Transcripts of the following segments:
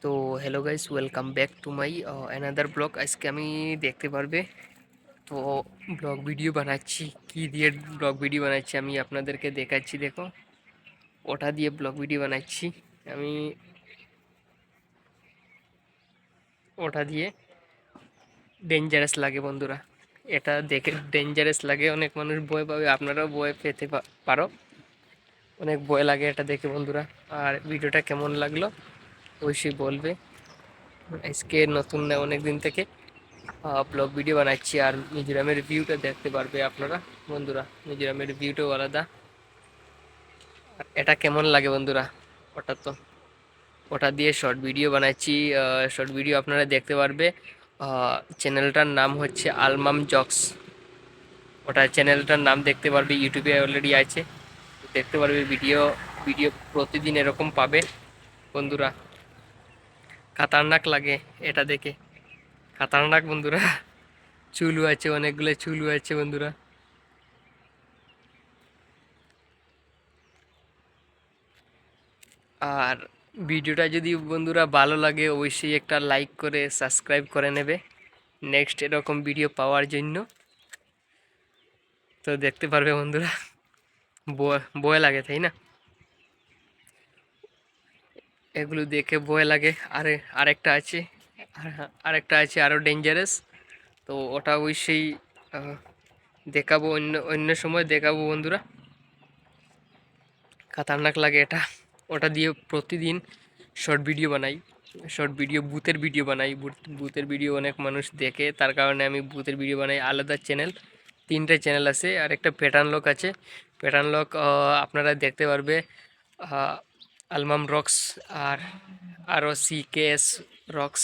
তো hello guys, welcome back to my another blog. আজকে আমি দেখতে পারবে তো ব্লগ ভিডিও বানাচ্ছি। কি দিয়ে ব্লগ ভিডিও বানাচ্ছি আমি আপনাদেরকে দেখাচ্ছি। দেখো, ওটা দিয়ে ব্লগ ভিডিও বানাচ্ছি আমি। ওটা দিয়ে ডেঞ্জারাস লাগে বন্ধুরা, এটা দেখে ডেঞ্জারাস লাগে। অনেক মানুষ ভয় পাবে, আপনারাও ভয় পেতে পারো। অনেক ভয় লাগে এটা দেখে বন্ধুরা। আর ভিডিওটা কেমন লাগলো অবশ্যই বলবে। আজকে নতুন না, অনেক দিন থেকে ব্লগ ভিডিও বানাচ্ছি। আর মিজোরামের ভিউটা দেখতে পারবে আপনারা বন্ধুরা, মিজোরামের ভিউটাও আলাদা। আর এটা কেমন লাগে বন্ধুরা, ওটা দিয়ে শর্ট ভিডিও বানাচ্ছি। শর্ট ভিডিও আপনারা দেখতে পারবে। চ্যানেলটার নাম হচ্ছে আলমাম জক্স। ওটা চ্যানেলটার নাম দেখতে পারবে, ইউটিউবে অলরেডি আছে, দেখতে পারবে। ভিডিও ভিডিও প্রতিদিন এরকম পাবে বন্ধুরা। খাতারনাক লাগে এটা দেখে, খাতারনাক বন্ধুরা। চুলও আছে, অনেকগুলো চুলও আছে বন্ধুরা। আর ভিডিওটা যদি বন্ধুরা ভালো লাগে অবশ্যই একটা লাইক করে সাবস্ক্রাইব করে নেবে নেক্সট এরকম ভিডিও পাওয়ার জন্য। তো দেখতে পারবে বন্ধুরা, ভয় লাগে তাই না? এগুলো দেখে ভয় লাগে। আরেকটা আছে, আরেকটা আছে আরও ডেঞ্জারাস। তো ওটা অবশ্যই আহ, দেখাবো, অন্য অন্য সময় দেখাবো বন্ধুরা। খাতারনাক লাগে এটা। ওটা দিয়ে প্রতিদিন শর্ট ভিডিও বানাই, শর্ট ভিডিও ভূতের ভিডিও বানাই। ভূতের ভিডিও অনেক মানুষ দেখে, তার কারণে আমি ভূতের ভিডিও বানাই। আলাদা চ্যানেল, তিনটে চ্যানেল আছে। আর একটা প্যাটার্ন লক আছে। প্যাটার্ন লক আপনারা দেখতে পারবে আলমাম রক্স, আর আরও সিকেএস রক্স,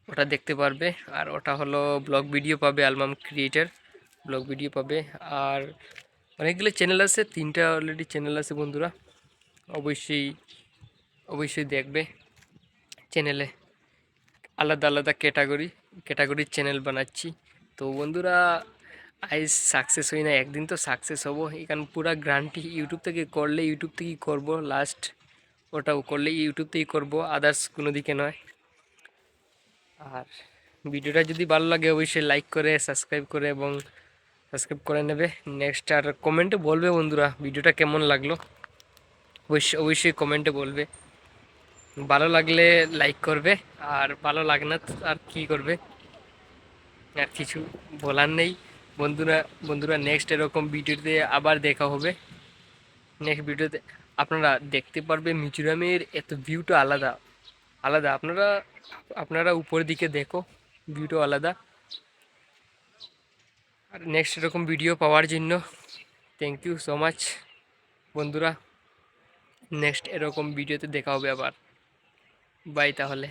ওটা দেখতে পারবে। আর ওটা হলো ব্লগ ভিডিও পাবে, আলমাম ক্রিয়েটার ব্লগ ভিডিও পাবে। আর অনেকগুলো চ্যানেল আছে, তিনটা অলরেডি চ্যানেল আছে বন্ধুরা। অবশ্যই অবশ্যই দেখবে চ্যানেলে। আলাদা আলাদা ক্যাটাগরির চ্যানেল বানাচ্ছি। তো বন্ধুরা, আজ সাকসেস হই না, একদিন তো সাকসেস হবো। এখানে পুরো গ্রান্টি ইউটিউব থেকে করলে, ইউটিউব থেকেই করবো লাস্ট। ওটাও করলে ইউটিউব থেকেই করবো, আদার্স কোনো দিকে নয়। আর ভিডিওটা যদি ভালো লাগে অবশ্যই লাইক করে সাবস্ক্রাইব করে এবং সাবস্ক্রাইব করে নেবে নেক্সট। আর কমেন্টে বলবে বন্ধুরা ভিডিওটা কেমন লাগলো, অবশ্যই অবশ্যই কমেন্টে বলবে। ভালো লাগলে লাইক করবে, আর ভালো লাগে না তো আর কি করবে, আর কিছু বলার নেই বন্ধুরা। বন্ধুরা নেক্সট এরকম ভিডিওতে আবার দেখা হবে। নেক্সট ভিডিওতে আপনারা দেখতে পারবে মিজোরামের এত ভিউটা আলাদা আলাদা। আপনারা আপনারা উপরের দিকে দেখো, ভিউটা আলাদা। আর নেক্সট এরকম ভিডিও পাওয়ার জন্য থ্যাংক ইউ সো মাচ বন্ধুরা। নেক্সট এরকম ভিডিওতে দেখা হবে আবার। বাই তাহলে।